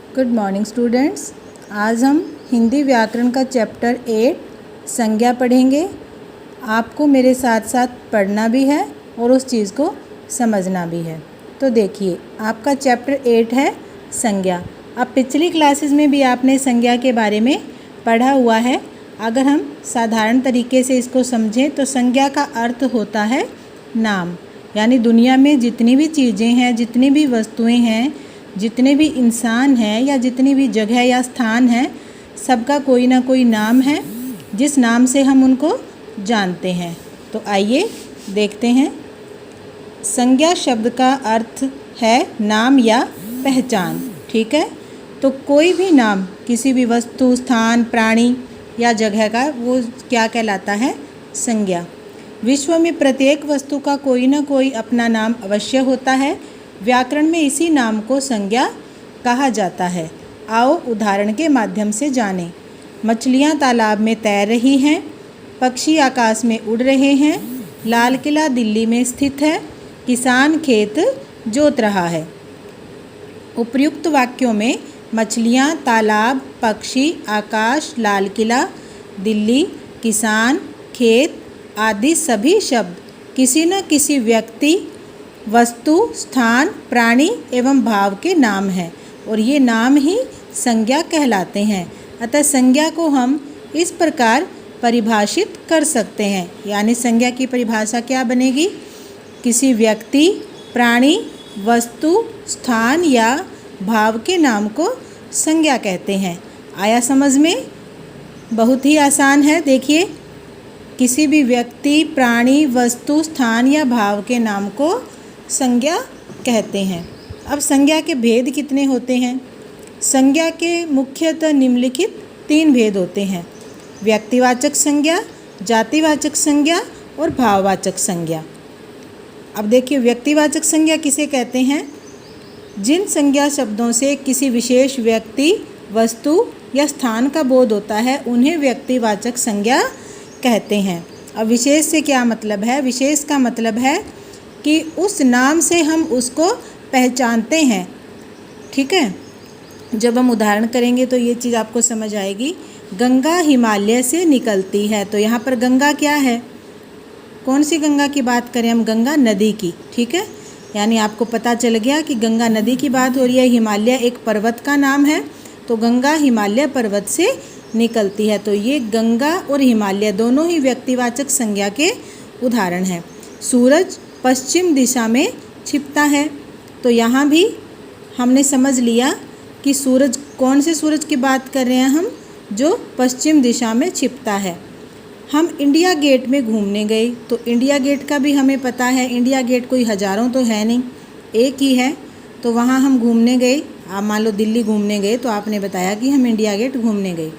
Good morning students. आज हम हिंदी व्याकरण का चैप्टर 8 संज्ञा पढ़ेंगे। आपको मेरे साथ साथ पढ़ना भी है और उस चीज़ को समझना भी है। तो देखिए, आपका चैप्टर 8 है संज्ञा। अब पिछली क्लासेस में भी आपने संज्ञा के बारे में पढ़ा हुआ है। अगर हम साधारण तरीके से इसको समझें तो संज्ञा का अर्थ होता है नाम, यानी दुनिया में जितनी भी चीज़ें हैं, जितनी भी वस्तुएं हैं, जितने भी इंसान हैं या जितनी भी जगह या स्थान हैं, सबका कोई ना कोई नाम है जिस नाम से हम उनको जानते हैं। तो आइए देखते हैं। संज्ञा शब्द का अर्थ है नाम या पहचान। ठीक है, तो कोई भी नाम किसी भी वस्तु, स्थान, प्राणी या जगह का वो क्या कहलाता है? संज्ञा। विश्व में प्रत्येक वस्तु का कोई ना कोई अपना नाम अवश्य होता है। व्याकरण में इसी नाम को संज्ञा कहा जाता है। आओ उदाहरण के माध्यम से जानें। मछलियाँ तालाब में तैर रही हैं, पक्षी आकाश में उड़ रहे हैं, लाल किला दिल्ली में स्थित है, किसान खेत जोत रहा है। उपर्युक्त वाक्यों में मछलियाँ, तालाब, पक्षी, आकाश, लाल किला, दिल्ली, किसान, खेत आदि सभी शब्द किसी न किसी व्यक्ति, वस्तु, स्थान, प्राणी एवं भाव के नाम हैं और ये नाम ही संज्ञा कहलाते हैं। अतः संज्ञा को हम इस प्रकार परिभाषित कर सकते हैं, यानी संज्ञा की परिभाषा क्या बनेगी? किसी व्यक्ति, प्राणी, वस्तु, स्थान या भाव के नाम को संज्ञा कहते हैं। आया समझ में? बहुत ही आसान है। देखिए, किसी भी व्यक्ति, प्राणी, वस्तु, स्थान या भाव के नाम को संज्ञा कहते हैं। अब संज्ञा के भेद कितने होते हैं? संज्ञा के मुख्यतः निम्नलिखित 3 भेद होते हैं: व्यक्तिवाचक संज्ञा, जातिवाचक संज्ञा और भाववाचक संज्ञा। अब देखिए, व्यक्तिवाचक संज्ञा किसे कहते हैं? जिन संज्ञा शब्दों से किसी विशेष व्यक्ति, वस्तु या स्थान का बोध होता है उन्हें व्यक्तिवाचक संज्ञा कहते हैं। अब विशेष से क्या मतलब है? विशेष का मतलब है कि उस नाम से हम उसको पहचानते हैं। ठीक है, जब हम उदाहरण करेंगे तो ये चीज़ आपको समझ आएगी। गंगा हिमालय से निकलती है, तो यहाँ पर गंगा क्या है? कौन सी गंगा की बात करें हम? गंगा नदी की। ठीक है, यानी आपको पता चल गया कि गंगा नदी की बात हो रही है। हिमालय एक पर्वत का नाम है, तो गंगा हिमालय पर्वत से निकलती है। तो ये गंगा और हिमालय दोनों ही व्यक्तिवाचक संज्ञा के उदाहरण हैं। सूरज पश्चिम दिशा में छिपता है, तो यहाँ भी हमने समझ लिया कि सूरज, कौन से सूरज की बात कर रहे हैं हम? जो पश्चिम दिशा में छिपता है। हम इंडिया गेट में घूमने गए, तो इंडिया गेट का भी हमें पता है। इंडिया गेट कोई हज़ारों तो है नहीं, एक ही है। तो वहाँ हम घूमने गए। आप मान लो दिल्ली घूमने गए, तो आपने बताया कि हम इंडिया गेट घूमने गए।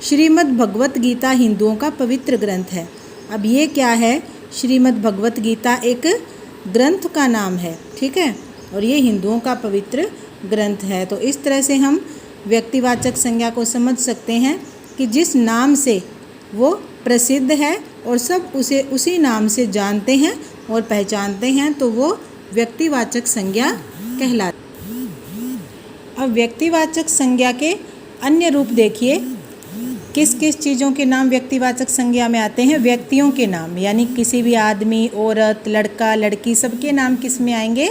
श्रीमद् भगवत गीता हिंदुओं का पवित्र ग्रंथ है। अब ये क्या है? श्रीमद् भगवत गीता एक ग्रंथ का नाम है। ठीक है, और ये हिंदुओं का पवित्र ग्रंथ है। तो इस तरह से हम व्यक्तिवाचक संज्ञा को समझ सकते हैं कि जिस नाम से वो प्रसिद्ध है और सब उसे उसी नाम से जानते हैं और पहचानते हैं, तो वो व्यक्तिवाचक संज्ञा कहलाती है। अब व्यक्तिवाचक संज्ञा के अन्य रूप देखिए। किस किस चीज़ों के नाम व्यक्तिवाचक संज्ञा में आते हैं? व्यक्तियों के नाम, यानी किसी भी आदमी, औरत, लड़का, लड़की, सबके नाम किस में आएंगे?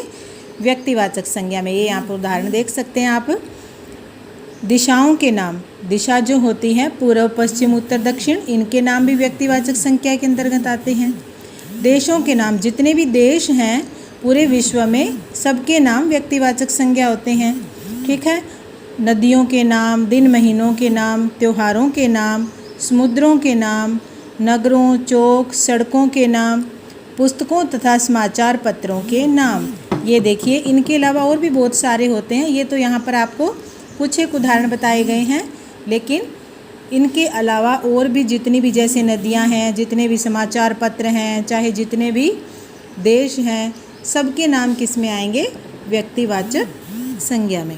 व्यक्तिवाचक संज्ञा में। ये यहाँ पर उदाहरण देख सकते हैं आप। दिशाओं के नाम, दिशा जो होती है पूर्व, पश्चिम, उत्तर, दक्षिण, इनके नाम भी व्यक्तिवाचक संज्ञा के अंतर्गत आते हैं। देशों के नाम, जितने भी देश हैं पूरे विश्व में, सबके नाम व्यक्तिवाचक संज्ञा होते हैं। ठीक है, नदियों के नाम, दिन महीनों के नाम, त्योहारों के नाम, समुद्रों के नाम, नगरों, चौक, सड़कों के नाम, पुस्तकों तथा समाचार पत्रों के नाम। ये देखिए, इनके अलावा और भी बहुत सारे होते हैं। ये तो यहाँ पर आपको कुछ एक उदाहरण बताए गए हैं, लेकिन इनके अलावा और भी जितनी भी, जैसे नदियाँ हैं, जितने भी समाचार पत्र हैं, चाहे जितने भी देश हैं, सबके नाम किस में आएंगे? व्यक्तिवाचक संज्ञा में।